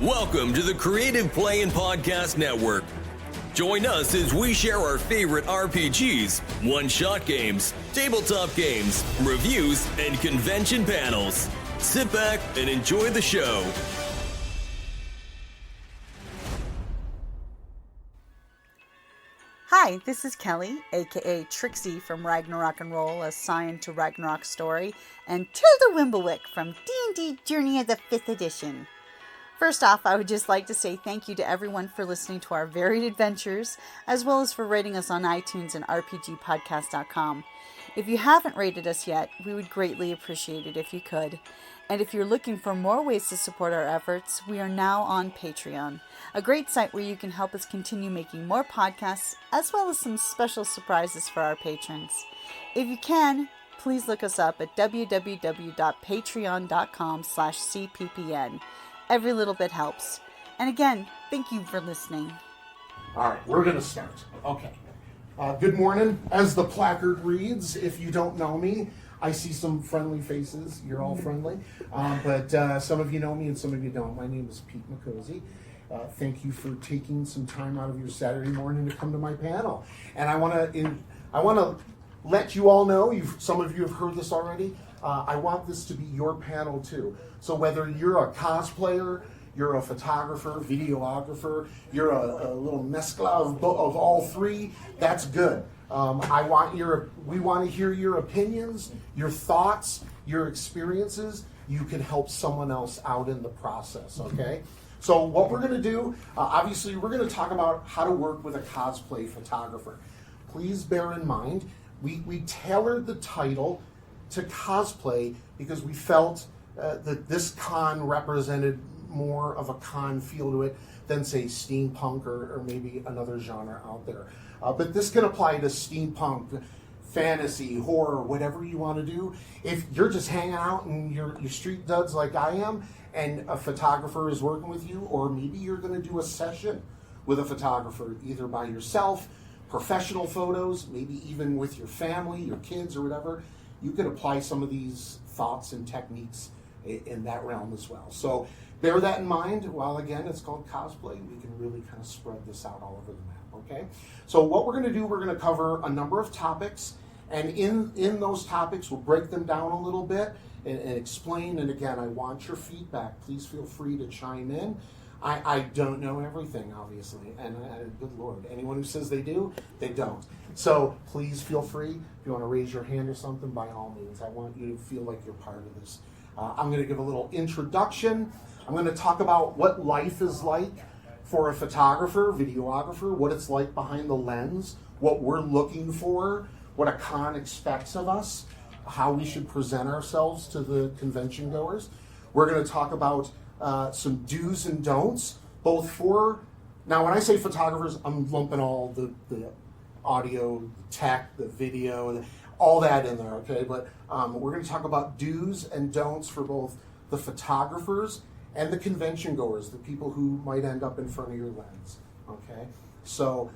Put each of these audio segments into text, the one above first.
Welcome to the Creative Play and Podcast Network. Join us as we share our favorite RPGs, one-shot games, tabletop games, reviews, and convention panels. Sit back and enjoy the show. Hi, this is Kelly, aka Trixie from Ragnarok and Roll, assigned to Ragnarok Story, and Tilda Wimblewick from D&D Journey of the 5th Edition. First off, I would just like to say thank you to everyone for listening to our varied adventures, as well as for rating us on iTunes and rpgpodcast.com. If you haven't rated us yet, we would greatly appreciate it if you could. And if you're looking for more ways to support our efforts, we are now on Patreon, a great site where you can help us continue making more podcasts, as well as some special surprises for our patrons. If you can, please look us up at www.patreon.com/cppn. Every little bit helps. And again, thank you for listening. All right, we're going to start. Okay. Good morning. As the placard reads, if you don't know me, I see some friendly faces. You're all friendly. But some of you know me and some of you don't. My name is Pete Mecozzi. Thank you for taking some time out of your Saturday morning to come to my panel. And I want to let you all know, some of you have heard this already, I want this to be your panel too. So whether you're a cosplayer, you're a photographer, videographer, you're a little mescla of all three, that's good. We want to hear your opinions, your thoughts, your experiences. You can help someone else out in the process, okay? So what we're going to do, obviously we're going to talk about how to work with a cosplay photographer. Please bear in mind, we tailored the title to cosplay because we felt that this con represented more of a con feel to it than, say, steampunk or maybe another genre out there. But this can apply to steampunk, fantasy, horror, whatever you want to do. If you're just hanging out and you're street duds like I am, and a photographer is working with you, or maybe you're going to do a session with a photographer, either by yourself, professional photos, maybe even with your family, your kids, or whatever, you can apply some of these thoughts and techniques in that realm as well. So bear that in mind. While again, it's called cosplay, we can really kind of spread this out all over the map, okay? So what we're going to do, we're going to cover a number of topics, and in those topics, we'll break them down a little bit and explain. And again, I want your feedback. Please feel free to chime in. I don't know everything, obviously, and good Lord, anyone who says they do, they don't. So please feel free. If you want to raise your hand or something, by all means. I want you to feel like you're part of this. I'm going to give a little introduction. I'm going to talk about what life is like for a photographer, videographer, what it's like behind the lens, what we're looking for, what a con expects of us, how we should present ourselves to the convention goers. We're going to talk about some do's and don'ts, both for, now when I say photographers, I'm lumping all the audio, the tech, the video, all that in there, okay? But we're going to talk about do's and don'ts for both the photographers and the convention goers, the people who might end up in front of your lens, okay? So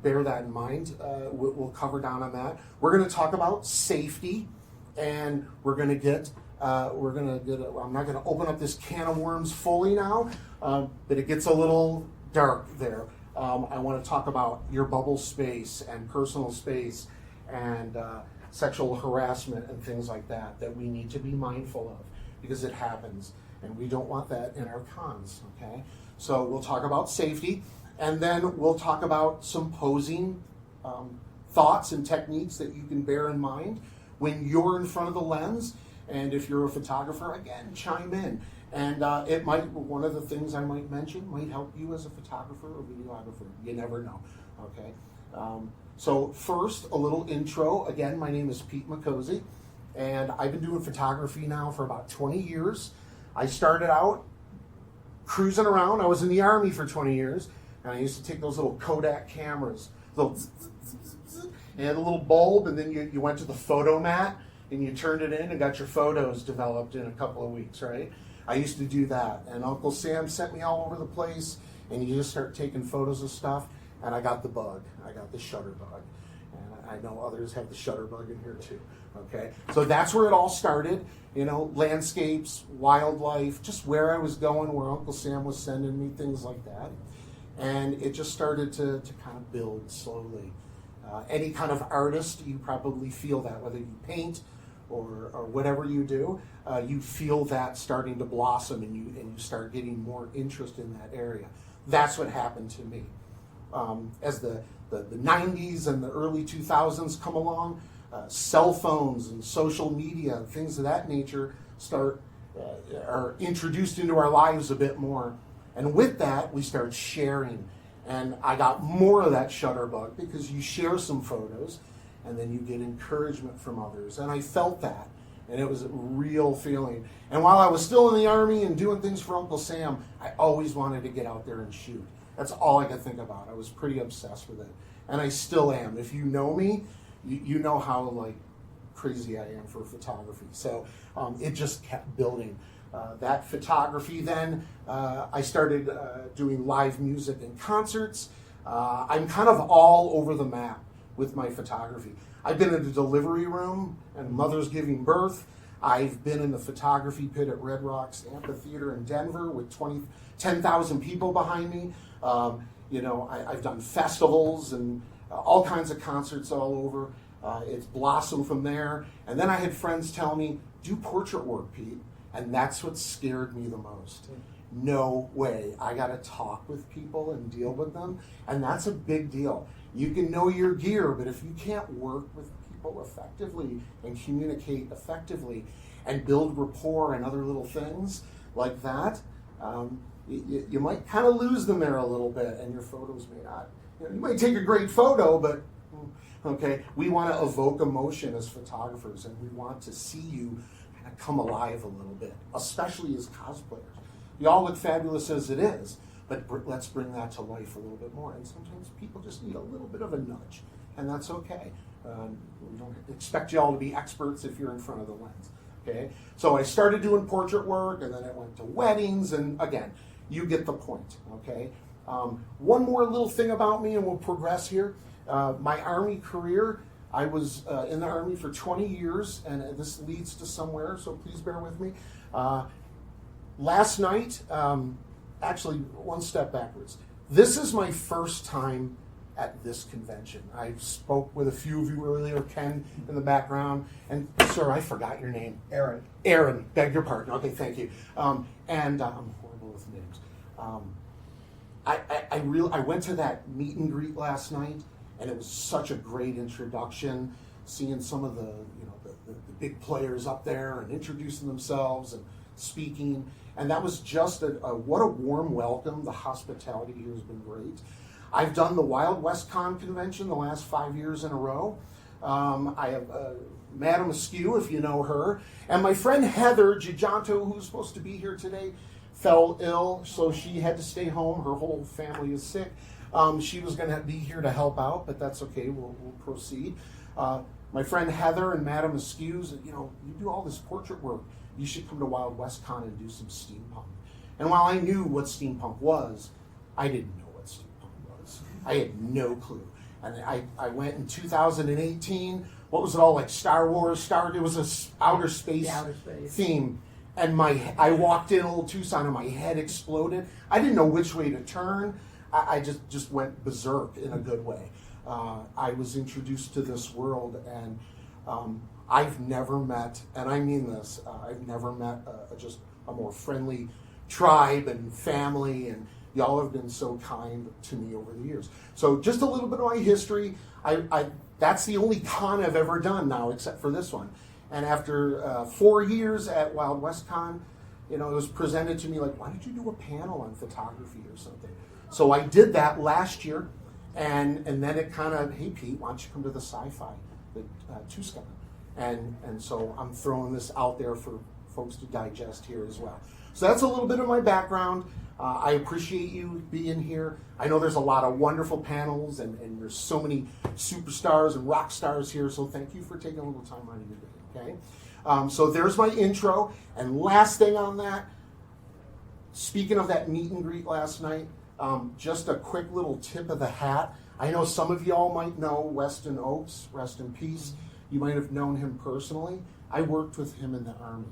bear that in mind. We'll cover down on that. We're going to talk about safety, and we're going to get, I'm not going to open up this can of worms fully now, but it gets a little dark there. I want to talk about your bubble space and personal space and sexual harassment and things like that we need to be mindful of, because it happens, and we don't want that in our cons, okay? So we'll talk about safety, and then we'll talk about some posing thoughts and techniques that you can bear in mind when you're in front of the lens. And if you're a photographer, again, chime in. And it might, one of the things I might mention might help you as a photographer or videographer. You never know, okay? So first, a little intro. Again, my name is Pete Mecozzi, and I've been doing photography now for about 20 years. I started out cruising around. I was in the Army for 20 years, and I used to take those little Kodak cameras, and had a little bulb, and then you went to the photo mat, and you turned it in and got your photos developed in a couple of weeks, right? I used to do that, and Uncle Sam sent me all over the place, and you just start taking photos of stuff, and I got the bug. I got the shutter bug. I know others have the shutterbug in here too. Okay, so that's where it all started. You know, landscapes, wildlife, just where I was going, where Uncle Sam was sending me, things like that. And it just started to kind of build slowly. Any kind of artist, you probably feel that, whether you paint or whatever you do, you feel that starting to blossom, and you start getting more interest in that area. That's what happened to me. As the 90s and the early 2000s come along, cell phones and social media and things of that nature are introduced into our lives a bit more. And with that, we start sharing. And I got more of that shutterbug because you share some photos and then you get encouragement from others. And I felt that. And it was a real feeling. And while I was still in the Army and doing things for Uncle Sam, I always wanted to get out there and shoot. That's all I could think about. I was pretty obsessed with it. And I still am. If you know me, you know how like crazy I am for photography. So it just kept building. That photography then, I started doing live music and concerts. I'm kind of all over the map with my photography. I've been in the delivery room and mothers giving birth. I've been in the photography pit at Red Rocks Amphitheater in Denver with 10,000 people behind me. You know, I've done festivals and all kinds of concerts all over. It's blossomed from there. And then I had friends tell me, do portrait work, Pete. And that's what scared me the most. No way. I got to talk with people and deal with them. And that's a big deal. You can know your gear, but if you can't work with people effectively and communicate effectively and build rapport and other little things like that, you might kind of lose them there a little bit, and your photos may not. You might take a great photo, but okay, we want to evoke emotion as photographers, and we want to see you kind of come alive a little bit, especially as cosplayers. You all look fabulous as it is, but let's bring that to life a little bit more. And sometimes people just need a little bit of a nudge, and that's okay. We don't expect you all to be experts if you're in front of the lens. Okay, so I started doing portrait work, and then it went to weddings, and again, you get the point. Okay, one more little thing about me, and we'll progress here. My Army career, I was in the Army for 20 years, and this leads to somewhere, so please bear with me. Last night, actually one step backwards, this is my first time at this convention. I spoke with a few of you earlier, Ken in the background, and sir, I forgot your name. Aaron, beg your pardon. Okay, thank you. And I'm horrible with names. I went to that meet and greet last night, and it was such a great introduction, seeing some of the big players up there and introducing themselves and speaking, and that was just what a warm welcome. The hospitality here has been great. I've done the Wild West Con convention the last 5 years in a row. I have Madam Askew, if you know her, and my friend Heather Giganto, who's supposed to be here today, fell ill, so she had to stay home. Her whole family is sick. She was going to be here to help out, but that's okay. We'll proceed. My friend Heather and Madam Askew's, you do all this portrait work. You should come to Wild West Con and do some steampunk. And while I knew what steampunk was, I didn't know what steampunk was. I had no clue. And I went in 2018. What was it all like? Star Wars? It was a outer space theme. And I walked in old Tucson and my head exploded. I didn't know which way to turn. I just went berserk in a good way. I was introduced to this world, and I've never met, and I mean this, I've never met just a more friendly tribe and family, and y'all have been so kind to me over the years. So just a little bit of my history. That's the only con I've ever done now, except for this one. And after 4 years at Wild West Con, it was presented to me like, why don't you do a panel on photography or something? So I did that last year, and then it kind of, hey Pete, why don't you come to the sci-fi, the TusCon? And so I'm throwing this out there for folks to digest here as well. So that's a little bit of my background. I appreciate you being here. I know there's a lot of wonderful panels, and there's so many superstars and rock stars here, so thank you for taking a little time out of your day, okay? So there's my intro, and last thing on that, speaking of that meet and greet last night, just a quick little tip of the hat. I know some of y'all might know Weston Oakes, rest in peace. You might have known him personally. I worked with him in the Army.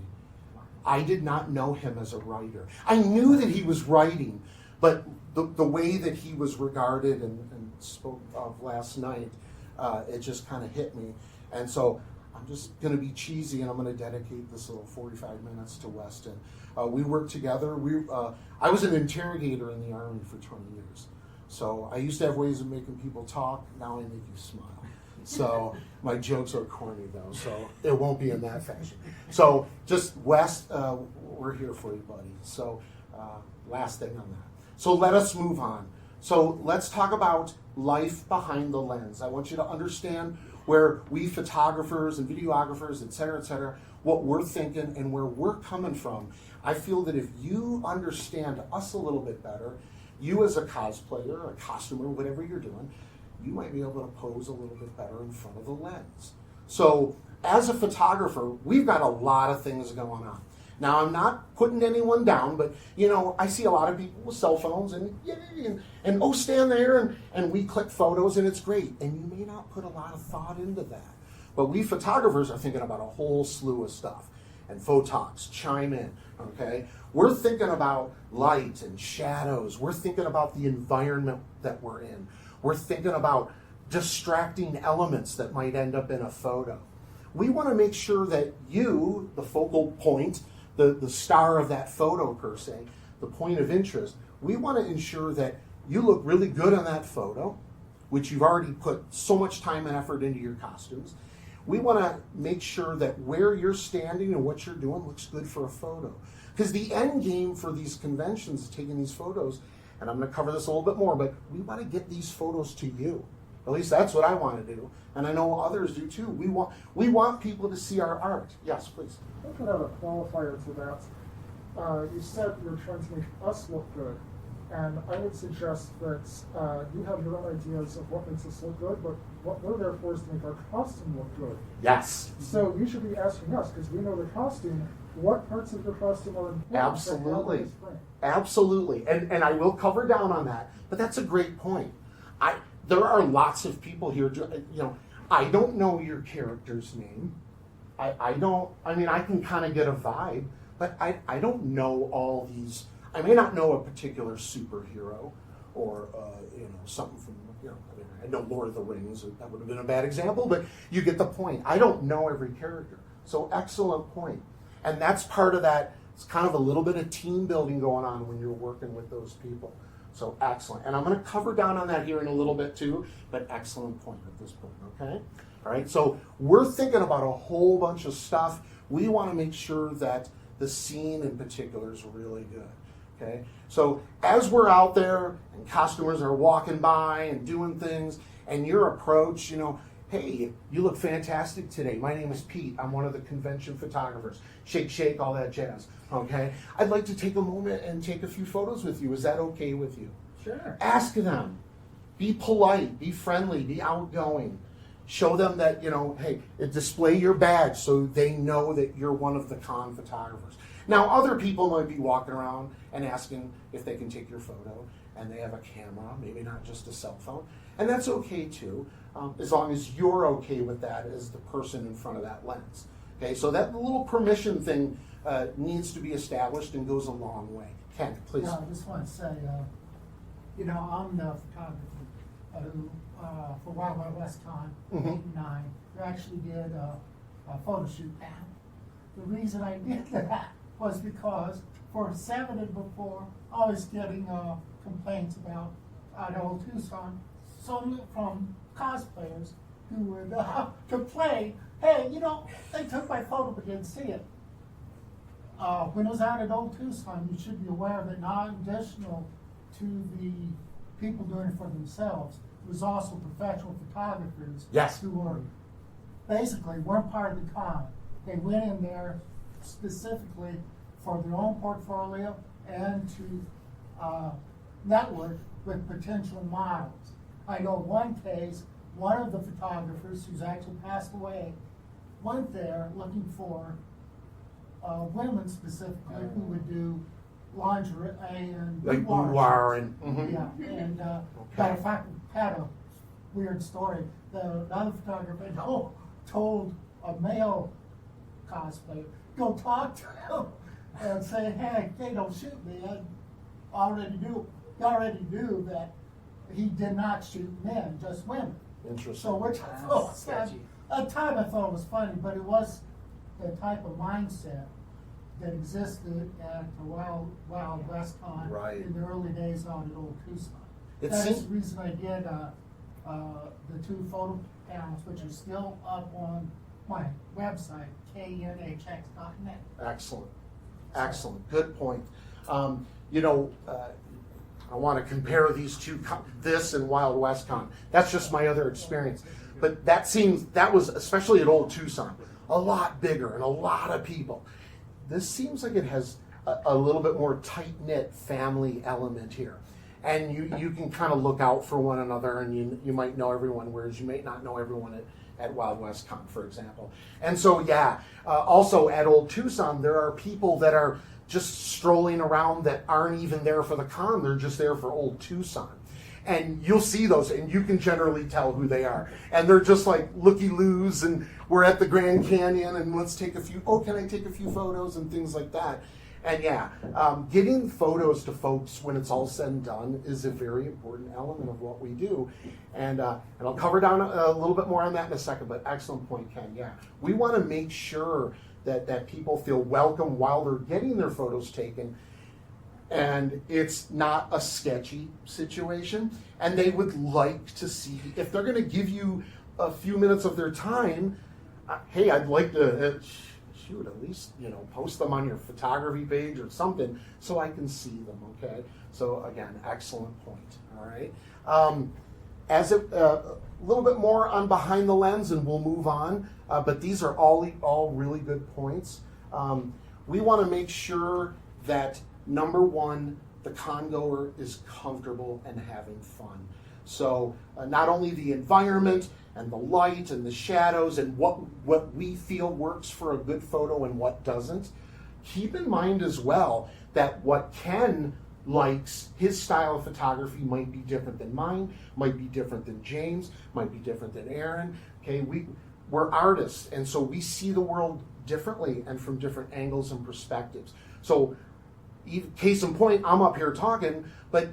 I did not know him as a writer. I knew that he was writing, but the way that he was regarded and spoke of last night, it just kind of hit me. And so I'm just going to be cheesy, and I'm going to dedicate this little 45 minutes to Weston. We worked together. I was an interrogator in the Army for 20 years. So I used to have ways of making people talk. Now I make you smile. So my jokes are corny, though, so it won't be in that fashion. So just Wes, we're here for you, buddy. So last thing on that. So let us move on. So let's talk about life behind the lens. I want you to understand where we photographers and videographers, et cetera, what we're thinking and where we're coming from. I feel that if you understand us a little bit better, you as a cosplayer, a costumer, whatever you're doing, you might be able to pose a little bit better in front of the lens. So as a photographer, we've got a lot of things going on. Now, I'm not putting anyone down, but I see a lot of people with cell phones and stand there and we click photos and it's great. And you may not put a lot of thought into that. But we photographers are thinking about a whole slew of stuff. And photogs chime in, okay? We're thinking about light and shadows. We're thinking about the environment that we're in. We're thinking about distracting elements that might end up in a photo. We want to make sure that you, the focal point, the star of that photo per se, the point of interest, we want to ensure that you look really good on that photo, which you've already put so much time and effort into your costumes. We want to make sure that where you're standing and what you're doing looks good for a photo. Because the end game for these conventions, taking these photos, and I'm going to cover this a little bit more, but we want to get these photos to you. At least that's what I want to do. And I know others do too. We want people to see our art. Yes, please. I could have a qualifier to that. You said you're trying to make us look good. And I would suggest that you have your own ideas of what makes us look good, but what we're there for is to make our costume look good. Yes. So you should be asking us, because we know the costume, what parts of your costume are important. Absolutely. Absolutely. And I will cover down on that, but that's a great point. There are lots of people here, I don't know your character's name. I can kind of get a vibe, but I don't know all these. I may not know a particular superhero or, something from, I know Lord of the Rings, that would have been a bad example, but you get the point. I don't know every character. So excellent point. And that's part of that. It's kind of a little bit of team building going on when you're working with those people. So excellent. And I'm going to cover down on that here in a little bit too, but excellent point at this point, okay? All right, so we're thinking about a whole bunch of stuff. We want to make sure that the scene in particular is really good. Okay, so as we're out there and costumers are walking by and doing things, and your approach, hey, you look fantastic today. My name is Pete. I'm one of the convention photographers. Shake, shake, all that jazz. Okay, I'd like to take a moment and take a few photos with you. Is that okay with you? Sure. Ask them. Be polite. Be friendly. Be outgoing. Show them that, hey, display your badge so they know that you're one of the con photographers. Now, other people might be walking around and asking if they can take your photo, and they have a camera, maybe not just a cell phone, and that's okay too, as long as you're okay with that as the person in front of that lens. Okay, so that little permission thing needs to be established and goes a long way. Ken, please. Yeah, I just want to say, I'm the photographer who, for Wild Wild West Con, 8 and 9, we actually did a photo shoot panel. The reason I did that was because for 7 and before, I was getting complaints about at old TusCon, from cosplayers who would complain, hey, they took my photo but didn't see it. When it was out at old TusCon, you should be aware that not additional to the people doing it for themselves, it was also professional photographers who were basically weren't part of the con. They went in there specifically for their own portfolio and to network with potential models. I know one case, one of the photographers who's actually passed away went there looking for women specifically who would do lingerie and like boudoir and yeah, and but if I had a weird story. The other photographer told a male cosplayer, go talk to him and say, hey, don't shoot me. I already knew that he did not shoot men, just women. Interesting. So which I thought was at the time I thought it was funny, but it was the type of mindset that existed at the Wild West Con Right. in the early days on at Old TusCon. It That's seems- the reason I did the 2 photo panels, which are still up on my website, knhx.net. Excellent. Excellent. Good point. I want to compare these two, this and Wild West Con. That's just my other experience. But that was, especially at Old Tucson, a lot bigger and a lot of people. This seems like it has a little bit more tight-knit family element here. And you can kind of look out for one another, and you might know everyone, whereas you may not know everyone at Wild West Con, for example. And so, also at Old Tucson, there are people that are just strolling around that aren't even there for the con. They're just there for Old Tucson. And you'll see those, and you can generally tell who they are. And they're just like looky-loos, and we're at the Grand Canyon, and let's take can I take a few photos, and things like that. And getting photos to folks when it's all said and done is a very important element of what we do. And I'll cover down a little bit more on that in a second, but excellent point, Ken. Yeah, we want to make sure that people feel welcome while they're getting their photos taken, and it's not a sketchy situation, and they would like to see, if they're going to give you a few minutes of their time, hey, I'd like to shoot, at least post them on your photography page or something so I can see them. Okay, so again, excellent point. All right, as a little bit more on behind the lens, and we'll move on. But these are all really good points. We want to make sure that, number one, the congoer is comfortable and having fun. So not only the environment and the light and the shadows and what we feel works for a good photo and what doesn't. Keep in mind as well that what Ken likes, his style of photography might be different than mine, might be different than James, might be different than Aaron. Okay, we're artists, and so we see the world differently and from different angles and perspectives. So, case in point, I'm up here talking, but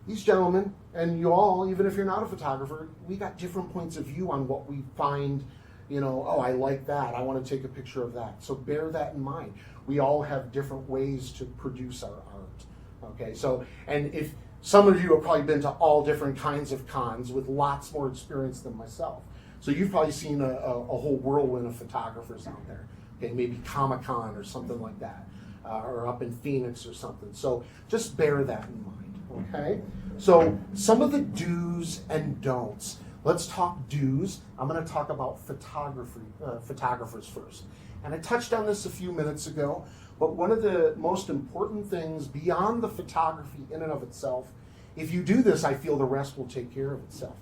these gentlemen, and you all, even if you're not a photographer, we got different points of view on what we find, I like that, I want to take a picture of that. So bear that in mind. We all have different ways to produce our art. Okay, so, and if some of you have probably been to all different kinds of cons with lots more experience than myself. So you've probably seen a whole whirlwind of photographers out there. Okay, maybe Comic-Con or something like that, or up in Phoenix or something. So just bear that in mind, okay? So some of the do's and don'ts. Let's talk do's. I'm going to talk about photographers first. And I touched on this a few minutes ago, but one of the most important things beyond the photography in and of itself, if you do this, I feel the rest will take care of itself.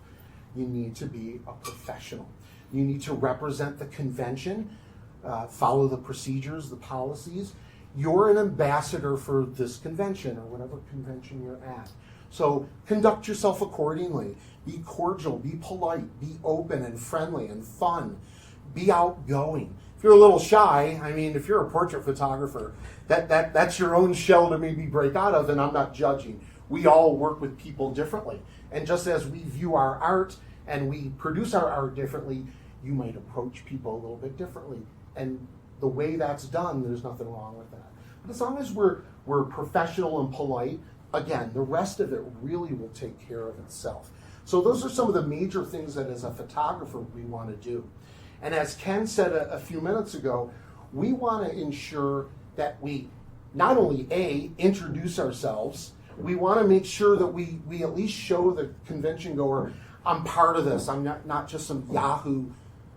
You need to be a professional. You need to represent the convention, follow the procedures, the policies. You're an ambassador for this convention or whatever convention you're at. So conduct yourself accordingly. Be cordial, be polite, be open and friendly and fun. Be outgoing. If you're a little shy, if you're a portrait photographer, that's your own shell to maybe break out of, and I'm not judging. We all work with people differently. And just as we view our art and we produce our art differently, you might approach people a little bit differently. And the way that's done, there's nothing wrong with that. But as long as we're professional and polite, again, the rest of it really will take care of itself. So those are some of the major things that as a photographer we want to do. And as Ken said a few minutes ago, we want to ensure that we not only introduce ourselves, we want to make sure that we at least show the convention goer, I'm part of this. I'm not just some Yahoo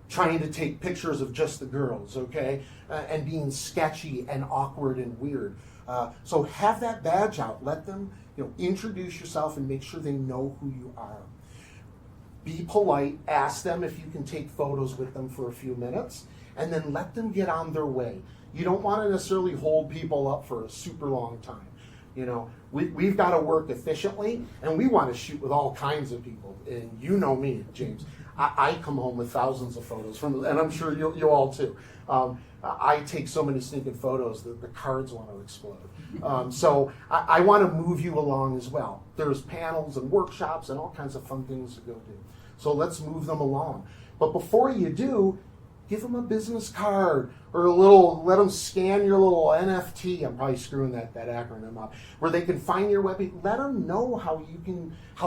trying to take pictures of just the girls, okay? And being sketchy and awkward and weird. So have that badge out. Let them introduce yourself and make sure they know who you are. Be polite. Ask them if you can take photos with them for a few minutes, and then let them get on their way. You don't want to necessarily hold people up for a super long time. You know, we've got to work efficiently, and we want to shoot with all kinds of people. And you know me, James. I come home with thousands of photos from, and I'm sure you all too. I take so many sneaking photos that the cards want to explode. So I want to move you along as well. There's panels and workshops and all kinds of fun things to go do. So let's move them along. But before you do, give them a business card or let them scan your little NFT. I'm probably screwing that acronym up. Where they can find your webpage. Let them know how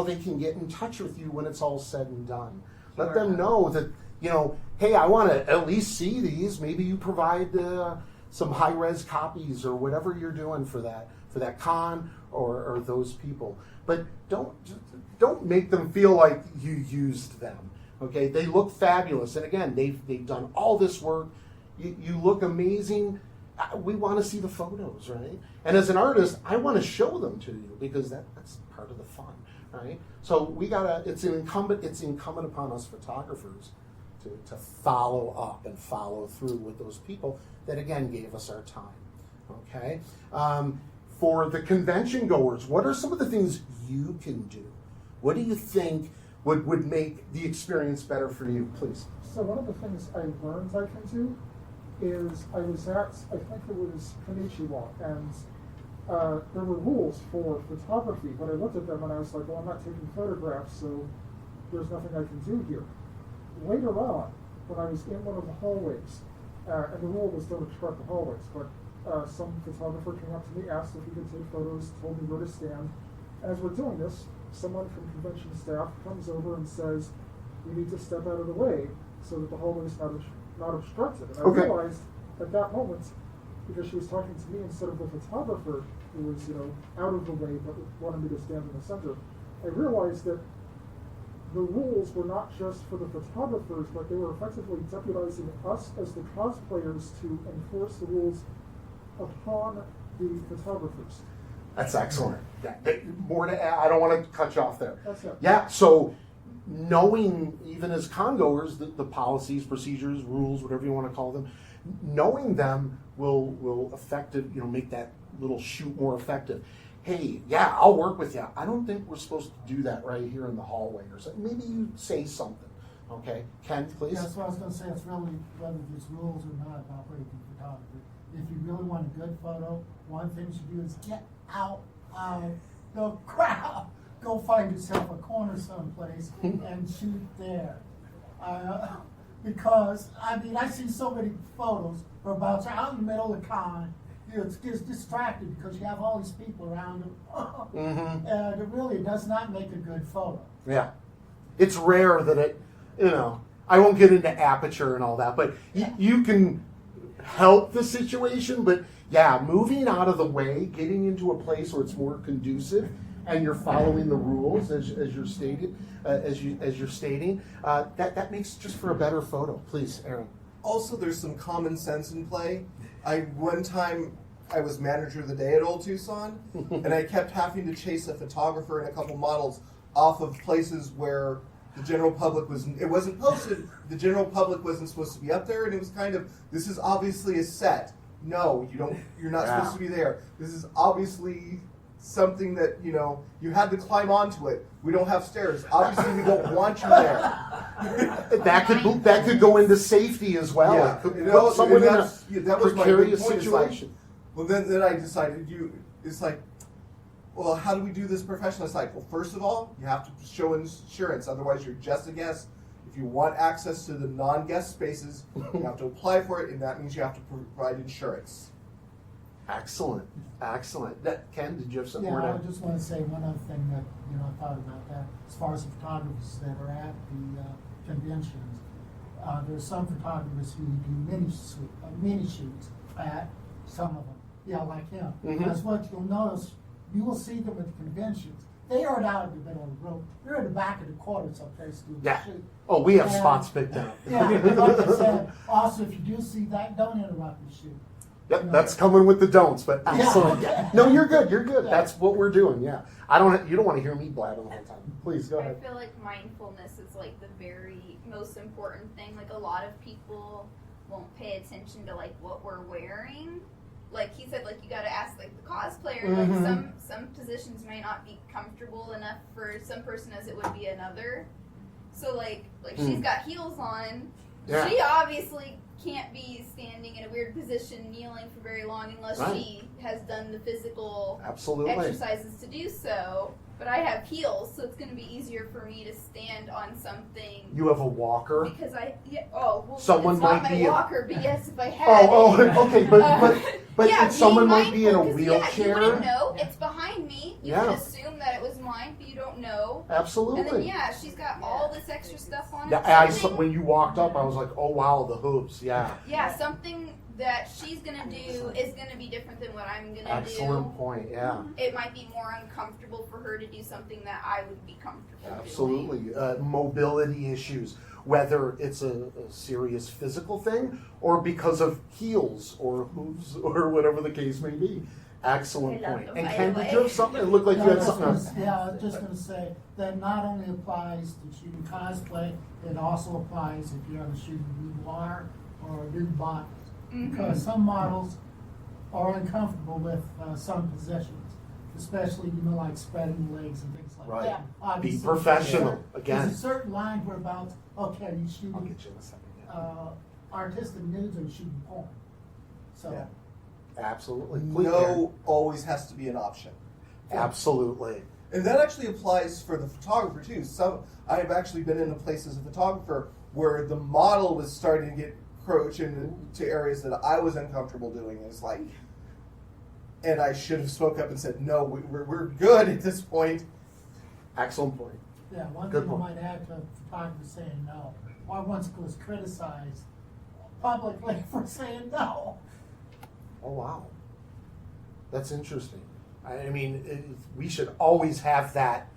they can get in touch with you when it's all said and done. Let them know that, hey, I want to at least see these. Maybe you provide some high-res copies or whatever you're doing for that con or those people. But don't make them feel like you used them. Okay, they look fabulous, and again, they've done all this work. You look amazing. We want to see the photos, right? And as an artist, I want to show them to you because that's part of the fun, right? So it's incumbent upon us photographers to follow up and follow through with those people that again gave us our time. Okay, for the convention goers, what are some of the things you can do? What do you think would make the experience better for you, please? So one of the things I learned I can do is I was at, I think it was Konnichiwa, and there were rules for photography, but I looked at them and I was like, well, I'm not taking photographs, so there's nothing I can do here. Later on, when I was in one of the hallways, and the rule was don't obstruct the hallways, but some photographer came up to me, asked if he could take photos, told me where to stand. As we're doing this, someone from convention staff comes over and says, you need to step out of the way so that the hallway is not obstructed. And I realized at that moment, because she was talking to me instead of the photographer who was, out of the way but wanted me to stand in the center, I realized that the rules were not just for the photographers, but they were effectively deputizing us as the cosplayers to enforce the rules upon the photographers. That's excellent. Yeah. More to add. I don't want to cut you off there. That's it. Yeah. So knowing, even as congoers, the policies, procedures, rules, whatever you want to call them, knowing them will make that little shoot more effective. Hey, yeah, I'll work with you. I don't think we're supposed to do that right here in the hallway or something. Maybe you say something. Okay, Ken, please. Yeah, that's what I was going to say. It's really whether there's rules or not about breaking photography. If you really want a good photo, one thing you should do is get out of the crowd. Go find yourself a corner someplace and shoot there. Because, I see so many photos where about out in the middle of the con, it's just distracted because you have all these people around you. And it really does not make a good photo. Yeah. It's rare that it, I won't get into aperture and all that, but you can help the situation, but yeah, moving out of the way, getting into a place where it's more conducive, and you're following the rules as you're stating, that makes just for a better photo. Please, Aaron. Also, there's some common sense in play. One time I was manager of the day at Old TusCon, and I kept having to chase a photographer and a couple models off of places where the general public wasn't posted. The general public wasn't supposed to be up there, and it was kind of, this is obviously a set. No, you're not supposed to be there. This is obviously something that, you had to climb onto it. We don't have stairs. Obviously, we don't want you there. That could go into safety as well. Yeah. It could put someone in a precarious situation. Well, then I decided, it's like, well, how do we do this professionally? It's like, well, first of all, you have to show insurance. Otherwise, you're just a guest. If you want access to the non-guest spaces, you have to apply for it, and that means you have to provide insurance. Excellent. Ken, did you have something more to Yeah, add? I just want to say one other thing that, I thought about that. As far as the photographers that are at the conventions, there's some photographers who do mini shoots at some of them. Yeah, like him. That's what you'll notice. You will see them at the conventions. They aren't out in the middle of the road. They're in the back of the quarter someplace doing the shoot. Oh, we have spots picked out. Yeah, like I said, also if you do see that, don't interrupt the shoot. Yep, that's coming with the don'ts, but excellent. Yeah. No, you're good. Yeah. That's what we're doing. Yeah, you don't want to hear me blabber the whole time. Please go ahead. I feel like mindfulness is like the very most important thing. Like a lot of people won't pay attention to like what we're wearing, like he said, like you got to ask like the cosplayer. Like some positions may not be comfortable enough for some person as it would be another. So like she's got heels on. Yeah. She obviously can't be standing in a weird position, kneeling for very long unless Right. she has done the physical Absolutely. exercises to do so. But I have heels, so it's going to be easier for me to stand on something. You have a walker. Because Someone it's not might my be in- walker, but yes, if I had Okay, but yeah, someone being might be in a mindful, 'cause, Yeah, you wheelchair. wouldn't know. It's behind me. You Yeah. could assume that it was mine, but you don't know. Absolutely. And then she's got all this extra stuff on Yeah, it. when you walked up, I was like, oh wow, the hooves. Yeah. Yeah, something that she's gonna do is gonna be different than what I'm gonna Excellent point. Yeah. do. It might be more uncomfortable for her to do something that I would be comfortable doing. Absolutely. Mobility issues, whether it's a serious physical thing or because of heels or hooves or whatever the case may be. Excellent I love point. them, And by Ken, the did you way. have something? It looked like you had something else. Yeah, I was just gonna say, that not only applies to shooting cosplay, it also applies if you're shooting boudoir or nude models. Because some models are uncomfortable with some positions, especially, like spreading legs and things like Right. that. Be Obviously, professional. Again. There's a certain line whereabouts, okay, you I'll shooting get you in a second. Yeah. artistic nudes or you shooting porn. So, Yeah. Absolutely. Please, Aaron. No always has to be an option. Absolutely. And that actually applies for the photographer too. I have actually been in places as a photographer where the model was starting to get encroach into areas that I was uncomfortable doing. It's like, and I should have spoke up and said, no, we're good at this point. Excellent point. yeah, one Good thing I point. might add to photographers saying no. I once was criticized publicly for saying no. Oh wow, that's interesting. I mean, we should always have that,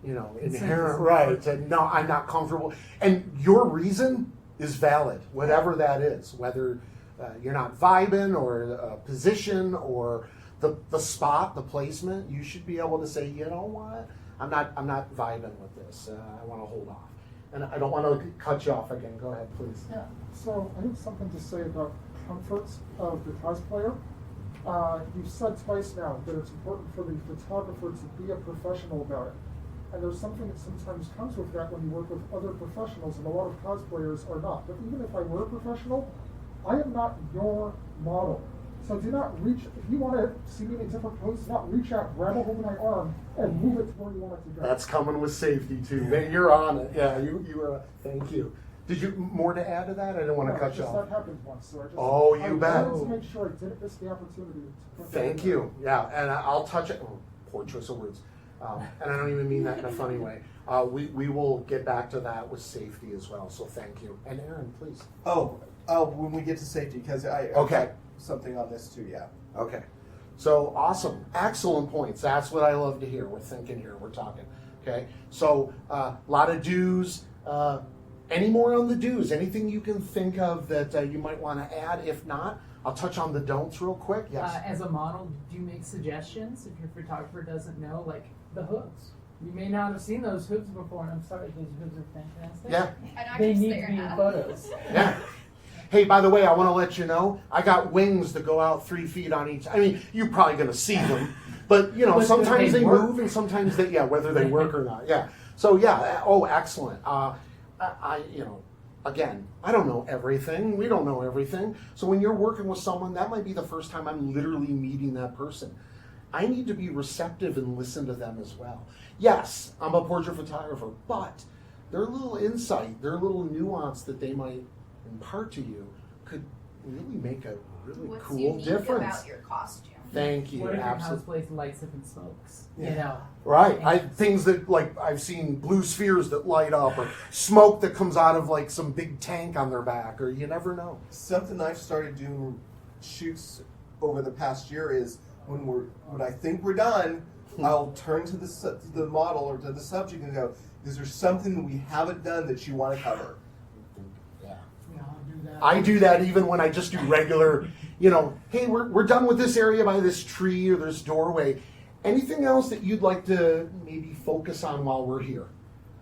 inherent right to no, I'm not comfortable. And your reason is valid, whatever that is. Whether you're not vibing or a position or the spot, the placement, you should be able to say, you know what, I'm not vibing with this. I want to hold off. And I don't want to cut you off again. Go ahead, please. Yeah, so I have something to say about comforts of the cosplayer. You've said twice now that it's important for the photographer to be a professional about it. And there's something that sometimes comes with that when you work with other professionals, and a lot of cosplayers are not. But even if I were a professional, I am not your model. So do not reach, if you want to see me in a different pose, do not reach out, grab a hold of my arm, and move it to where you want it to go. That's coming with safety too. You're on it. Yeah, you were. Thank you. Did you more to add to that? I didn't want to cut you That off. happened once, so I just. Oh, you I bet. wanted to make sure I didn't miss the opportunity to put that in Thank there. you. Yeah, and I'll touch it. Oh, poor choice of words. And I don't even mean that in a funny way. We will get back to that with safety as well. So thank you. And Aaron, please. Oh, when we get to safety, because I Okay. something on this too. Yeah. Okay. So awesome. Excellent points. That's what I love to hear. We're thinking here. We're talking. Okay. So a lot of do's. Any more on the do's? Anything you can think of that you might want to add? If not, I'll touch on the don'ts real quick. Yes. As a model, do you make suggestions if your photographer doesn't know, like the hooves? You may not have seen those hooves before, and I'm sorry, those hooves are fantastic. Yeah. And They I'm just need to staring be in at 'em. photos. Yeah. Hey, by the way, I want to let you know, I got wings that go out 3 feet on each. I mean, you're probably going to see them, but But sometimes they they work. move and sometimes they, whether they work or not. Yeah. So yeah. Oh, excellent. Again, I don't know everything. We don't know everything. So when you're working with someone, that might be the first time I'm literally meeting that person. I need to be receptive and listen to them as well. Yes, I'm a portrait photographer, but their little insight, their little nuance that they might impart to you could really make a really What's cool unique difference. about your costume? Thank you. What if your house Absolutely. place lights up and smokes? Yeah. You know, Right. Things that, like, I've seen blue spheres that light up or smoke that comes out of, like, some big tank on their back, or you never know. Something I've started doing shoots over the past year is when I think we're done, I'll turn to the model or to the subject and go, is there something that we haven't done that you want to cover? Yeah. Yeah, I'll do that. I do that even when I just do regular, hey, we're done with this area by this tree or this doorway. Anything else that you'd like to maybe focus on while we're here?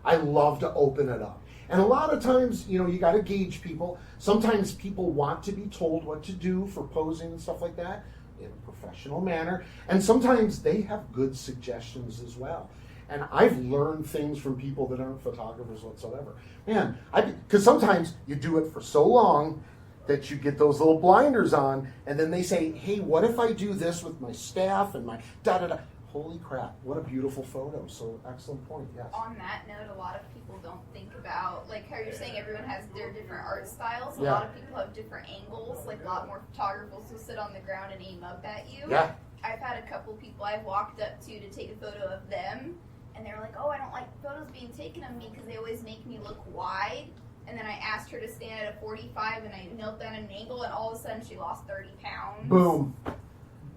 I love to open it up. And a lot of times, you got to gauge people. Sometimes people want to be told what to do for posing and stuff like that. in a professional manner. And sometimes they have good suggestions as well. And I've learned things from people that aren't photographers whatsoever. Man, because sometimes you do it for so long that you get those little blinders on, and then they say, hey, what if I do this with my staff and my da-da-da? Holy crap, what a beautiful photo. So excellent point, yes. On that note, a lot of people don't think about, like how you're saying everyone has their different art styles. A Yeah. lot of people have different angles. Like a lot more photographers will sit on the ground and aim up at you. Yeah. I've had a couple people I've walked up to take a photo of them, and they're like, oh, I don't like photos being taken of me because they always make me look wide. And then I asked her to stand at a 45, and I knelt down at an angle, and all of a sudden she lost 30 pounds. Boom.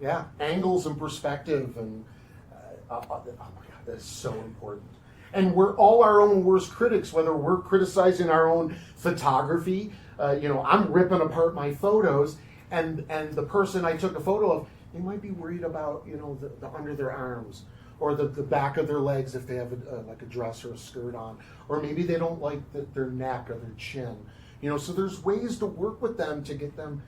Yeah, angles and perspective, and oh my God, that's so important. And we're all our own worst critics, whether we're criticizing our own photography. I'm ripping apart my photos, and the person I took a photo of, they might be worried about, the under their arms, or the back of their legs if they have like a dress or a skirt on, or maybe they don't like their neck or their chin. So there's ways to work with them to get them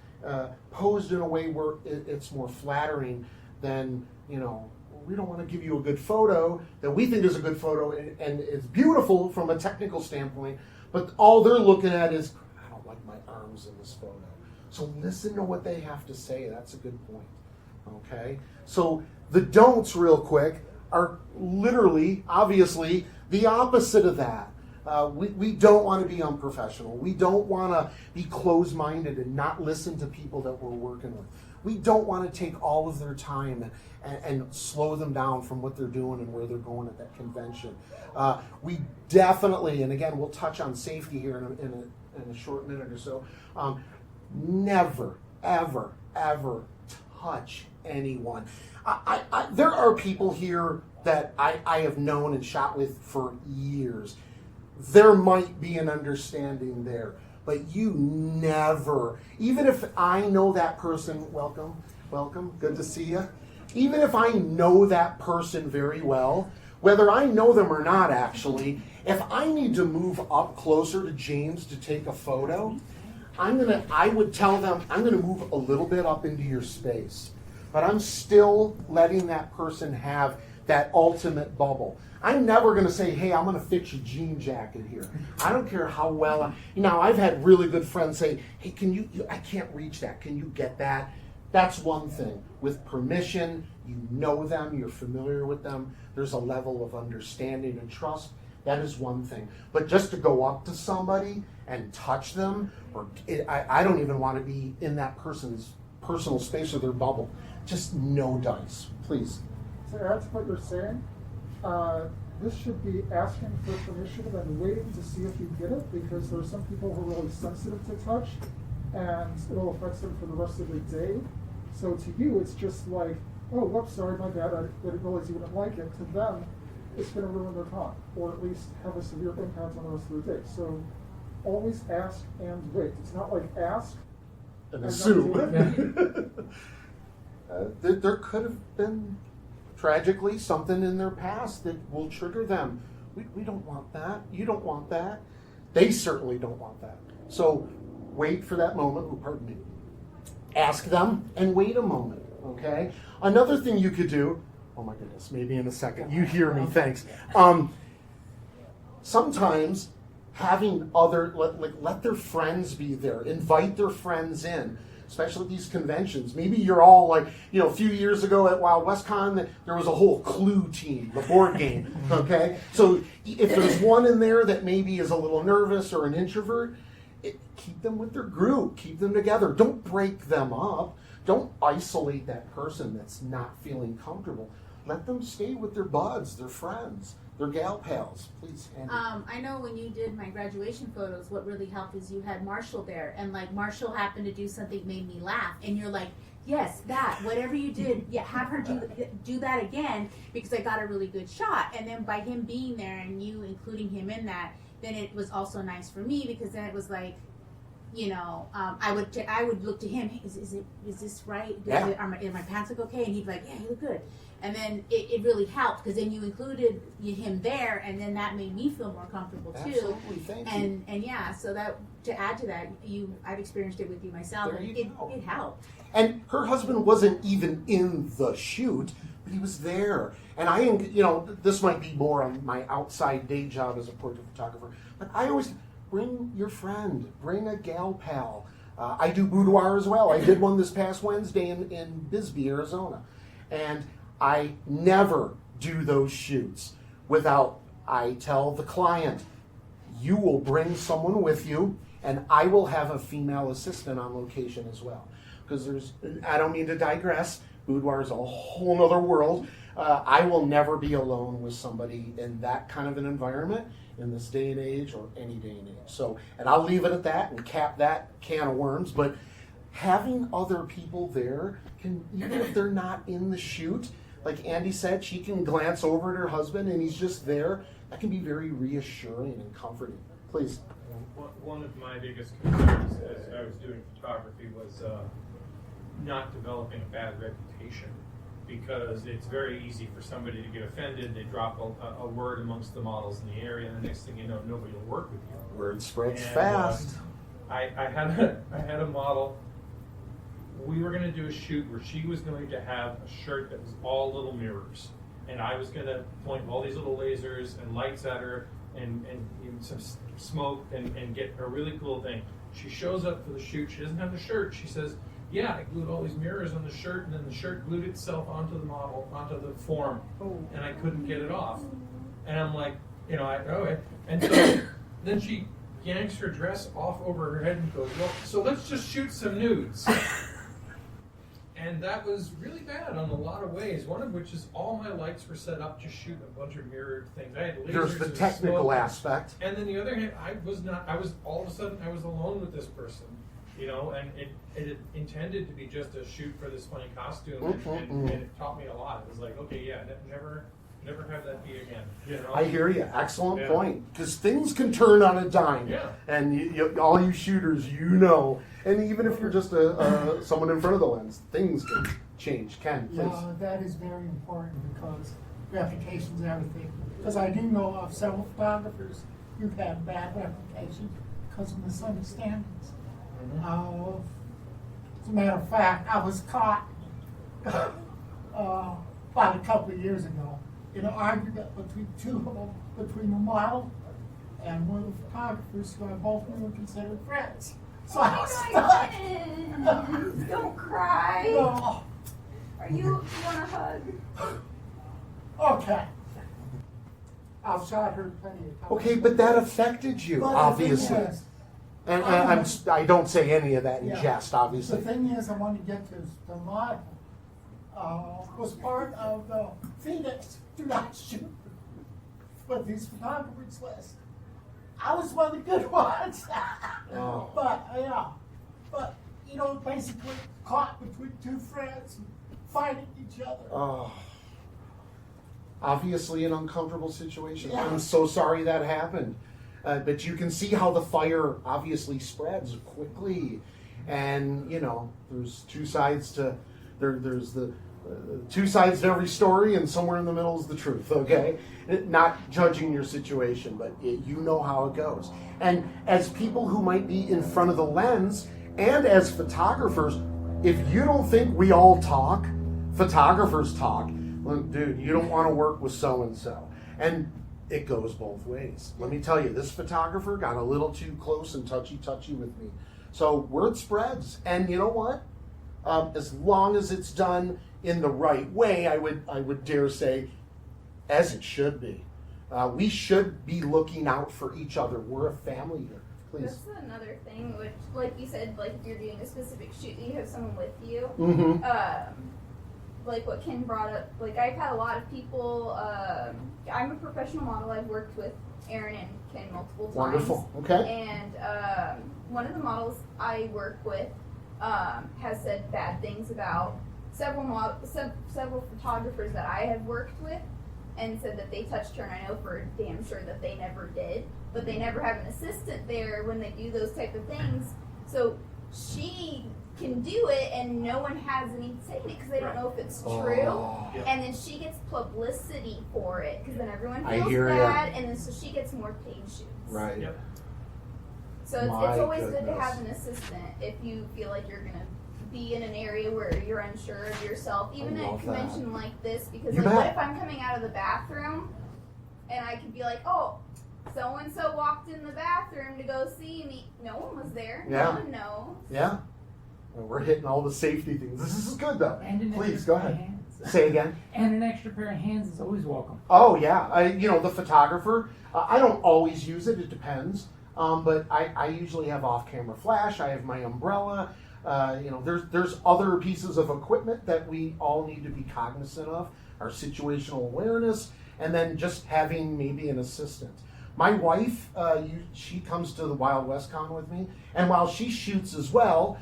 posed in a way where it's more flattering than, we don't want to give you a good photo that we think is a good photo and it's beautiful from a technical standpoint, but all they're looking at is, I don't like my arms in this photo. So listen to what they have to say. That's a good point. Okay? So the don'ts, real quick, are literally, obviously, the opposite of that. We don't want to be unprofessional. We don't want to be closed-minded and not listen to people that we're working with. We don't want to take all of their time and slow them down from what they're doing and where they're going at that convention. We definitely, and again, we'll touch on safety here in a short minute or so, never, ever, ever touch anyone. There are people here that I have known and shot with for years. There might be an understanding there, but you never, even if I know that person, welcome, good to see you. Even if I know that person very well, whether I know them or not actually, if I need to move up closer to James to take a photo, I would tell them, I'm gonna move a little bit up into your space, but I'm still letting that person have that ultimate bubble. I'm never going to say, hey, I'm going to fix your jean jacket here. I don't care how well. I've had really good friends say, hey, I can't reach that. Can you get that? That's one thing. With permission, you know them, you're familiar with them, there's a level of understanding and trust. That is one thing. But just to go up to somebody and touch them, I don't even want to be in that person's personal space or their bubble. Just no dice, please. To add to what you're saying, this should be asking for permission and waiting to see if you get it, because there's some people who are really sensitive to touch, and it'll affect them for the rest of the day. So to you, it's just like, oh, whoops, sorry, my bad, I didn't realize you wouldn't like it. To them, it's going to ruin their time, or at least have a severe impact on the rest of their day. So always ask and wait. It's not like ask And not assume. do it. There could have been, tragically, something in their past that will trigger them. We don't want that. You don't want that. They certainly don't want that. So wait for that moment. Oh, pardon me. Ask them and wait a moment, okay? Another thing you could do, oh my goodness, maybe in a second. You hear me, thanks. Sometimes having let their friends be there. Invite their friends in. Especially at these conventions. Maybe you're all like, a few years ago at Wild West Con, there was a whole Clue team, the board game, okay? So if there's one in there that maybe is a little nervous or an introvert, keep them with their group, keep them together. Don't break them up. Don't isolate that person that's not feeling comfortable. Let them stay with their buds, their friends, their gal pals. Please, Andy. I know when you did my graduation photos, what really helped is you had Marshall there, and like Marshall happened to do something made me laugh, and you're like, yes, that, whatever you did, yeah, have her do that again, because I got a really good shot. And then by him being there and you including him in that, then it was also nice for me, because then it was like, I would look to him. Is this right? Yeah. Are my pants look okay? And he'd be like, yeah, you look good. And then it really helped because then you included him there, and then that made me feel more comfortable too. Absolutely, thank you. And yeah, so that to add to that, I've experienced it with you myself, There and you go. it helped. And her husband wasn't even in the shoot, but he was there. And I, you know, this might be more on my outside day job as a portrait photographer, but I always bring your friend, bring a gal pal. I do boudoir as well. I did one this past Wednesday in Bisbee, Arizona. And I never do those shoots without, I tell the client, you will bring someone with you, and I will have a female assistant on location as well. Because I don't mean to digress, boudoir is a whole nother world. I will never be alone with somebody in that kind of an environment in this day and age or any day and age. So, and I'll leave it at that and cap that can of worms, but having other people there can, even if they're not in the shoot, like Andy said, she can glance over at her husband and he's just there. That can be very reassuring and comforting. Please. One of my biggest concerns as I was doing photography was not developing a bad reputation, because it's very easy for somebody to get offended. They drop a word amongst the models in the area, and the next thing you know, nobody will work with you. Word spreads And, fast. I had a model. We were going to do a shoot where she was going to have a shirt that was all little mirrors, and I was going to point all these little lasers and lights at her and some smoke and get a really cool thing. She shows up for the shoot. She doesn't have the shirt. She says, yeah, I glued all these mirrors on the shirt, and then the shirt glued itself onto the model, onto the form, and I couldn't get it off. And I'm like, you know, okay. And so then she yanks her dress off over her head and goes, well, so let's just shoot some nudes. And that was really bad on a lot of ways, one of which is all my lights were set up to shoot a bunch of mirrored things. I had lasers. There's the and technical smoke. aspect. And then the other hand, I was all of a sudden, I was alone with this person, you know, and it intended to be just a shoot for this funny costume, and it taught me a lot. It was like, okay, yeah, never have that be again. You know? I hear you. Excellent Yeah. point. Because things can turn on a dime. Yeah. And all you shooters, you know. And even if you're just someone in front of the lens, things can change. Ken, please. Yeah, that is very important because reputation's everything. Because I do know of several photographers who've had bad reputation because of misunderstandings. As a matter of fact, I was caught about a couple of years ago in an argument between two of them, between the model and one of the photographers who I both knew were considered friends. So I was stuck. Goodness, don't cry. Oh, You want a hug? okay. I've shot her plenty of times. Okay, but that affected you, But the obviously. thing is, And I don't say any of that in Yeah. jest, the obviously. thing is, I want to get to the model was part of the Phoenix Do Not Shoot with these photographers list. I was one of the good ones. Oh. But you know, basically caught between two friends fighting each other. Oh. Obviously an uncomfortable situation. Yeah. I'm so sorry that happened. But you can see how the fire obviously spreads quickly. And, you know, there's two sides to, there's the two sides to every story, and somewhere in the middle is the truth, okay? Not judging your situation, but you know how it goes. And as people who might be in front of the lens, and as photographers, if you don't think we all talk, photographers talk, well, dude, you don't want to work with so-and-so. And it goes both ways. Let me tell you, this photographer got a little too close and touchy-touchy with me. So word spreads. And you know what? As long as it's done in the right way, I would dare say, as it should be. We should be looking out for each other. We're a family here. Please. That's another thing, which, like you said, like if you're doing a specific shoot, you have someone with you. Mm-hmm. Like what Ken brought up, like I've had a lot of people, I'm a professional model, I've worked with Aaron and Ken multiple times. Wonderful. Okay. And one of the models I work with has said bad things about several photographers that I have worked with, and said that they touched her, and I know for damn sure that they never did, but they never have an assistant there when they do those type of things. So she can do it, and no one has any saying it because they don't know if it's true. And then she gets publicity for it because then everyone I feels hear ya. bad, and then so she gets more paid shoots. Right. Yep. So it's My always good to goodness. have an assistant if you feel like you're gonna be in an area where you're unsure of yourself, even at a love convention like this. Because You like, what bet. if I'm coming out of the bathroom and I could be like, oh, so and so walked in the bathroom to go see me. No one was there. Yeah. No one knows. Yeah. Well, we're hitting all the safety things. This is good though. And an Please extra go pair of ahead. hands. Say again. And an extra pair of hands is always welcome. Oh yeah, the photographer. I don't always use it. It depends. But I usually have off-camera flash. I have my umbrella. There's other pieces of equipment that we all need to be cognizant of. Our situational awareness, and then just having maybe an assistant. My wife, she comes to the Wild West Con with me, and while she shoots as well,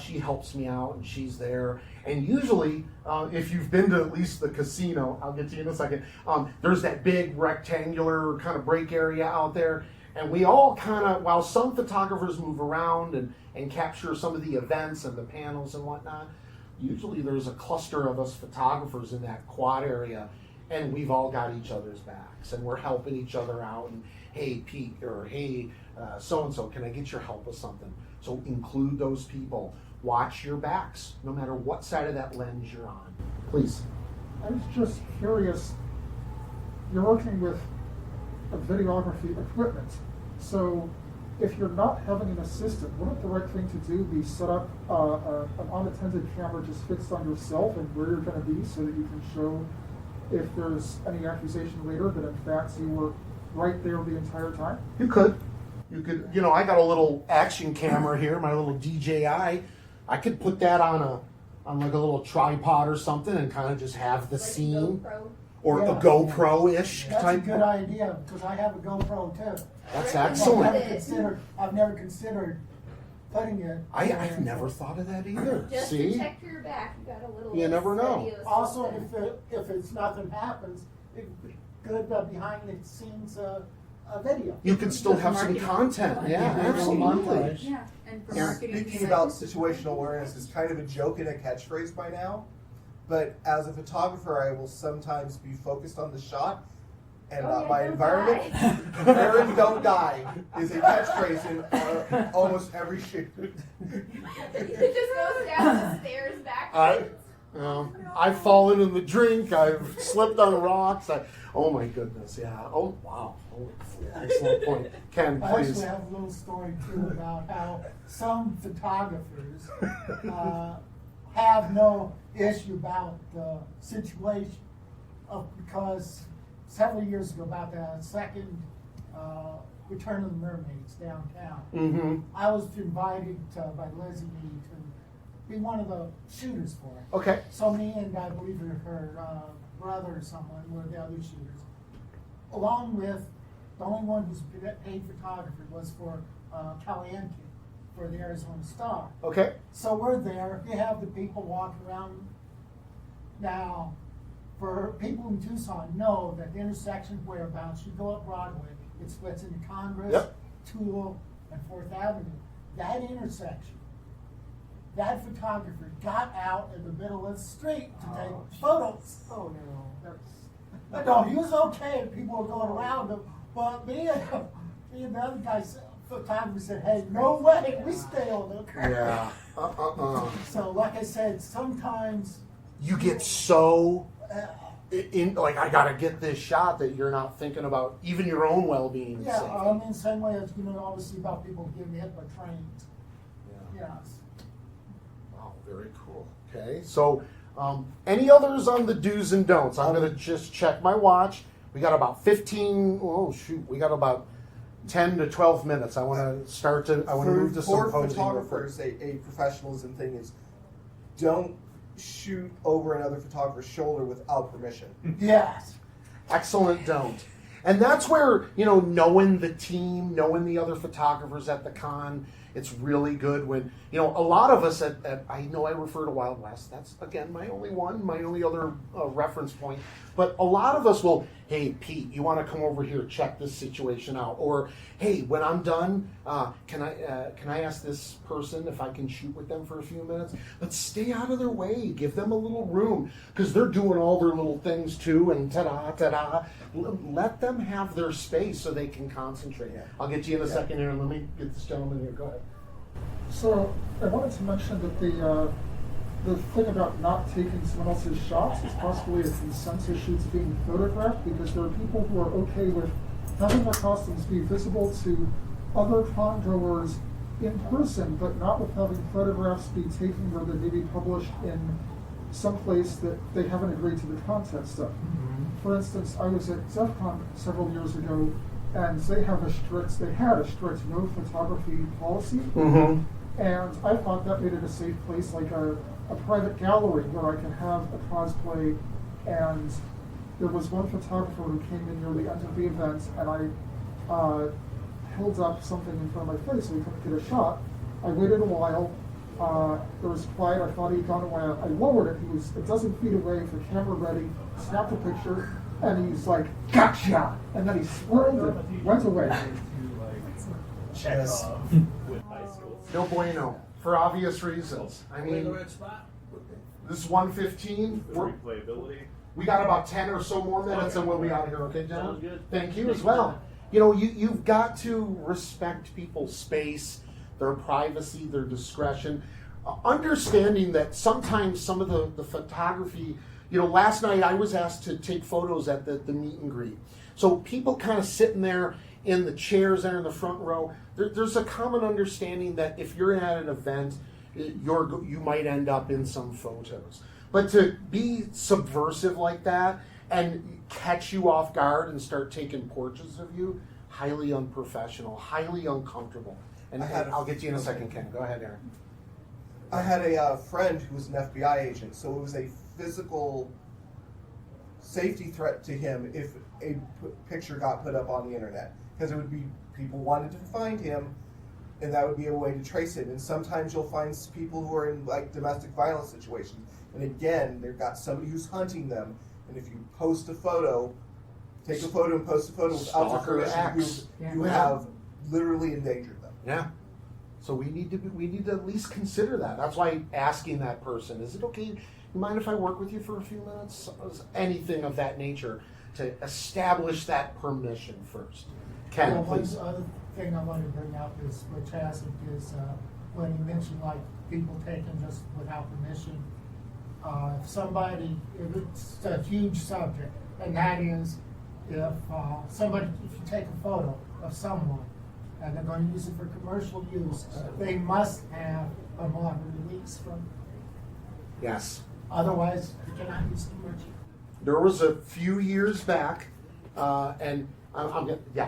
she helps me out, and she's there. And usually, if you've been to at least the casino, I'll get to you in a second, there's that big rectangular kind of break area out there. And we all kind of, while some photographers move around and capture some of the events and the panels and whatnot, usually there's a cluster of us photographers in that quad area, and we've all got each other's backs, and we're helping each other out. And hey, Pete, or hey, so-and-so, can I get your help with something? So include those people. Watch your backs, no matter what side of that lens you're on. Please. I was just curious, you're working with a videography equipment, so if you're not having an assistant, wouldn't the right thing to do be set up an unattended camera just fixed on yourself and where you're going to be so that you can show if there's any accusation later that in fact you were right there the entire time? You could, I got a little action camera here, my little DJI. I could put that on like a little tripod or something and kind of just have the Like a scene. GoPro. Or Yeah. a GoPro-ish That's type. a good idea, because I have a GoPro too. That's I've excellent. I've never considered putting it. I've never thought of that either. Just See? to check your back, you got a little. You never know. video Also, system. if it's nothing happens, it good behind the scenes video. You could still have some content. Yeah, absolutely. Yeah, and for Yeah. marketing. Speaking about situational awareness is kind of a joke and a catchphrase by now, but as a photographer, I will sometimes be focused on the shot and Oh, not yeah, my don't environment. die. Aaron, don't die is a catchphrase in almost every shoot. It just goes down the stairs backwards. I've fallen in the drink. I've slipped on rocks. Oh my goodness, yeah. Oh wow. Oh, excellent point. Ken, I please. actually have a little story too about how some photographers have no issue about the situation because several years ago, about the second Return of the Mermaids downtown, Mm-hmm. I was invited by Leslie to be one of the shooters for it. Okay. So me and I believe her brother or someone were the other shooters. Along with, the only one who's paid photographer was for Caliente, for the Arizona Star. Okay. So we're there, you have the people walking around. Now, for people in Tucson know that the intersection whereabouts, you go up Broadway, it splits into Congress, Yep. Toole, and 4th Avenue. That intersection, that photographer got out in the middle of the street to take photos. Oh no, that's. No, he was okay, people were going around him, but me and the other guy, photographer, said, hey, no way, we stay on the curb. Yeah. So like I said, sometimes, You get so uh, in like I gotta get this shot that you're not thinking about even your own well-being. and yeah, safety. I mean, same way as, obviously about people getting hit by trains. Yeah. Yes. Wow, very cool. Okay, so any others on the do's and don'ts? I'm gonna just check my watch. We got about 15. Oh shoot, we got about 10 to 12 minutes. I want to move to some For posing. photographers, a professionalism thing is don't shoot over another photographer's shoulder without permission. Yes. Excellent don't. And that's where, knowing the team, knowing the other photographers at the con, it's really good when, a lot of us I know I refer to Wild West. That's, again, my only other reference point. But a lot of us will, hey, hey, Pete, you want to come over here, check this situation out? Or, hey, when I'm done, can I ask this person if I can shoot with them for a few minutes? But stay out of their way. Give them a little room, because they're doing all their little things too, and ta-da, ta-da. Let them have their space so they can concentrate. I'll get you in a second here, and let me get this gentleman here. Go ahead. So I wanted to mention that the thing about not taking someone else's shots is possibly a consent to shoots being photographed, because there are people who are okay with having their costumes be visible to other con goers in person, but not with having photographs be taken where they may be published in some place that they haven't agreed to the context of. For instance, I was at TusCon several years ago, and they had a strict no photography policy. And I thought that made it a safe place, like a private gallery where I can have a cosplay. And there was one photographer who came in near the end of the event, and I held up something in front of my face so he couldn't get a shot. I waited a while. There was quiet. I thought he'd gone away. I lowered it. He was a dozen feet away with the camera ready, snapped a picture, and he's like, "Gotcha!" And then he swirled and went away. No bueno, for obvious reasons. I mean, this is 1:15. Replayability. We got about 10 or so more minutes, and we'll be out of here. Okay, gentlemen? Sounds good. Thank you as well. You know, you've got to respect people's space, their privacy, their discretion. Understanding that sometimes some of the photography, you know, last night I was asked to take photos at the meet and greet. So people kind of sitting there in the chairs there in the front row, there's a common understanding that if you're at an event, you might end up in some photos. But to be subversive like that and catch you off guard and start taking portraits of you, highly unprofessional, highly uncomfortable. And I'll get you in a second, Ken. Go ahead, Aaron. I had a friend who was an FBI agent, so it was a physical safety threat to him if a picture got put up on the internet, because it would be people wanted to find him, and that would be a way to trace him. And sometimes you'll find people who are in like domestic violence situations, and again, they've got somebody who's hunting them. And if you post a photo, take a photo and post a photo without their permission, you have literally endangered them. Yeah. So we need to at least consider that. That's why asking that person, is it okay? You mind if I work with you for a few minutes? Anything of that nature to establish that permission first. Ken, well, please. One other thing I want to bring up is with Chasik is when you mentioned like people taking just without permission. If it's a huge subject, and that is if you take a photo of someone and they're going to use it for commercial use, they must have a modern release from. Yes. Otherwise, you cannot use commercial. There was a few years back, and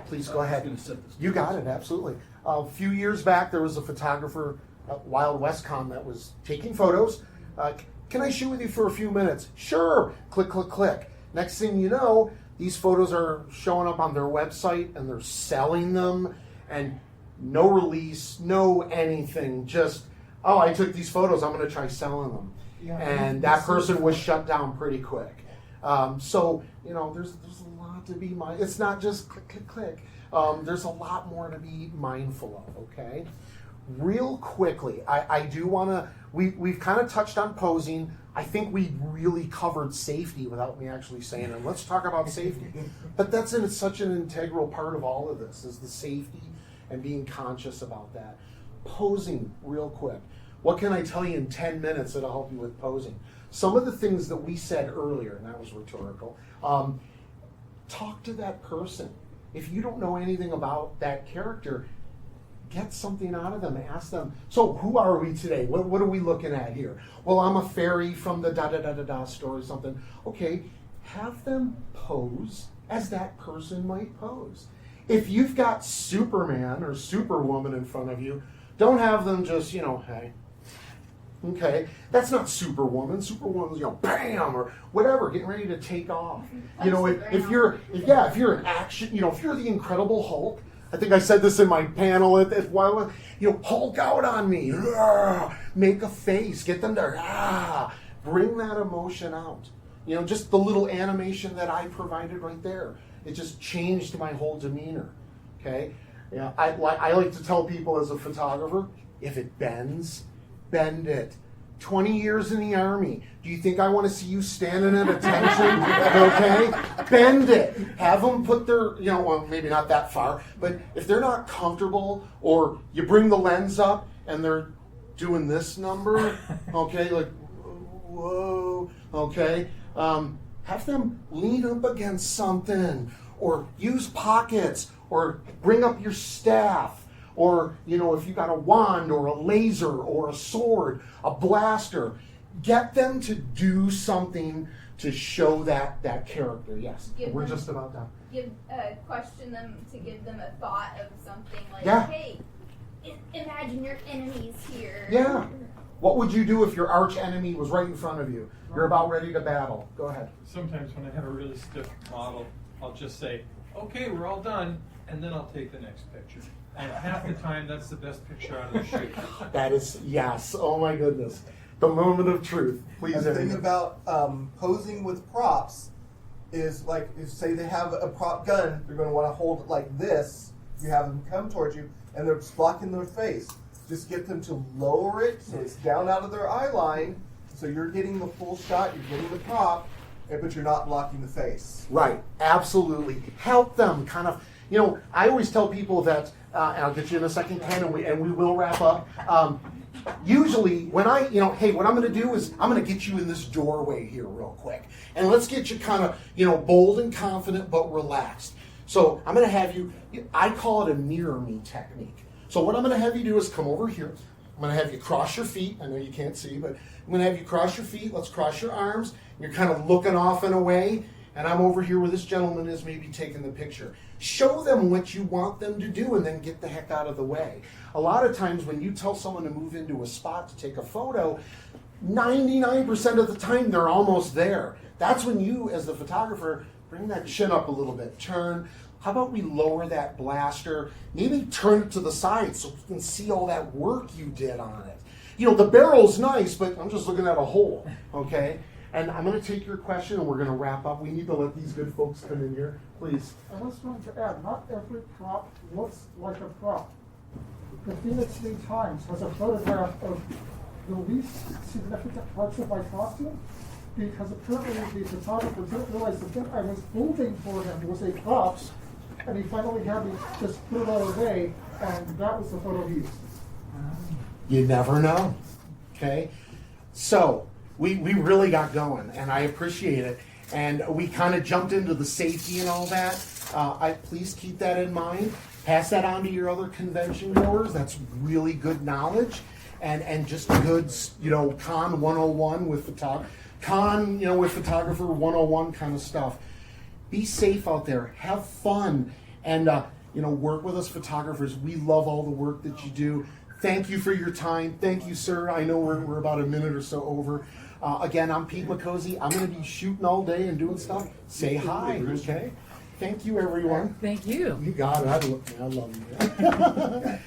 please go ahead. You got it, absolutely. A few years back, there was a photographer at Wild West Con that was taking photos. Can I shoot with you for a few minutes? Sure. Click, click, click. Next thing you know, these photos are showing up on their website, and they're selling them, and no release, no anything. Just, oh, I took these photos, I'm going to try selling them. Yeah, and that person was shut down pretty quick. So, you know, there's a lot to be mindful. It's not just click, click, click. There's a lot more to be mindful of, okay? Real quickly, I do want to, we've kind of touched on posing. I think we really covered safety without me actually saying it. Let's talk about safety. But that's such an integral part of all of this, is the safety and being conscious about that. Posing, real quick. What can I tell you in 10 minutes that'll help you with posing? Some of the things that we said earlier, and that was rhetorical, talk to that person. If you don't know anything about that character, get something out of them. Ask them, so who are we today? What are we looking at here? Well, I'm a fairy from the da-da-da-da-da story, something. Okay, have them pose as that person might pose. If you've got Superman or Superwoman in front of you, don't have them just, hey. Okay, that's not Superwoman. Superwoman's, bam, or whatever, getting ready to take off. If you're an action, if you're the Incredible Hulk, I think I said this in my panel Hulk out on me, make a face, get them to, bring that emotion out. You know, just the little animation that I provided right there. It just changed my whole demeanor. Okay? Yeah, I like to tell people as a photographer, if it bends, bend it. 20 years in the Army. Do you think I want to see you standing at attention? Okay? Bend it. Have them put their, you know, well, maybe not that far, but if they're not comfortable, or you bring the lens up and they're doing this number, okay, like, whoa, okay, have them lean up against something, or use pockets, or bring up your staff. Or, you know, if you got a wand or a laser or a sword, a blaster, get them to do something to show that character. Yes, we're just about done. Question them to give them a thought of something like, yeah. Hey, imagine your enemies here. Yeah. What would you do if your arch enemy was right in front of you? You're about ready to battle. Go ahead. Sometimes when I have a really stiff model, I'll just say, okay, we're all done, and then I'll take the next picture. And half the time, that's the best picture out of the shoot. That is, yes. Oh my goodness. The moment of truth. Please. The thing about posing with props is, like, if say they have a prop gun, they're going to want to hold it like this. You have them come towards you, and they're blocking their face. Just get them to lower it so it's down out of their eye line, so you're getting the full shot, you're getting the prop, but you're not blocking the face. Right. Absolutely. Help them kind of, you know, I always tell people that, and I'll get you in a second, Ken, and we will wrap up. Usually, when I, you know, hey, what I'm going to do is I'm going to get you in this doorway here real quick. And let's get you kind of, you know, bold and confident, but relaxed. So I'm going to have you, I call it a mirror me technique. So what I'm going to have you do is come over here. I'm going to have you cross your feet. I know you can't see, but I'm going to have you cross your feet. Let's cross your arms. You're kind of looking off and away. And I'm over here where this gentleman is maybe taking the picture. Show them what you want them to do and then get the heck out of the way. A lot of times when you tell someone to move into a spot to take a photo, 99% of the time they're almost there. That's when you, as the photographer, bring that chin up a little bit. Turn. How about we lower that blaster? Maybe turn it to the side so you can see all that work you did on it. You know, the barrel's nice, but I'm just looking at a hole, okay? And I'm going to take your question, and we're going to wrap up. We need to let these good folks come in here, please. I was going to add, not every prop looks like a prop. The Phoenix Lee Times has a photograph of the least significant parts of my costume, because apparently the photographer didn't realize the thing I was holding for him was a prop, and he finally had me just put it all away, and that was the photo he used. You never know, okay? So, we really got going, and I appreciate it. And we kind of jumped into the safety and all that. Please keep that in mind. Pass that on to your other convention goers. That's really good knowledge, and just good, you know, con 101 with with photographer 101 kind of stuff. Be safe out there. Have fun, and work with us photographers. We love all the work that you do. Thank you for your time. Thank you, sir. I know we're about a minute or so over. Again, I'm Pete Mecozzi. I'm going to be shooting all day and doing stuff. Say hi, okay? Thank you, everyone. Thank you. You got it. I love you.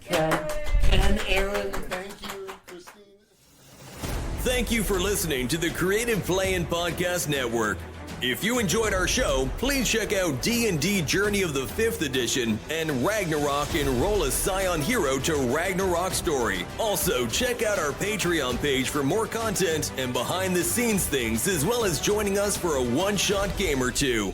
Ken, Aaron, thank you. Christine. Thank you for listening to the Creative Play-In Podcast Network. If you enjoyed our show, please check out D&D Journey of the 5th Edition and Ragnarok Enroll a Scion Hero to Ragnarok Story. Also, check out our Patreon page for more content and behind-the-scenes things, as well as joining us for a one-shot game or two.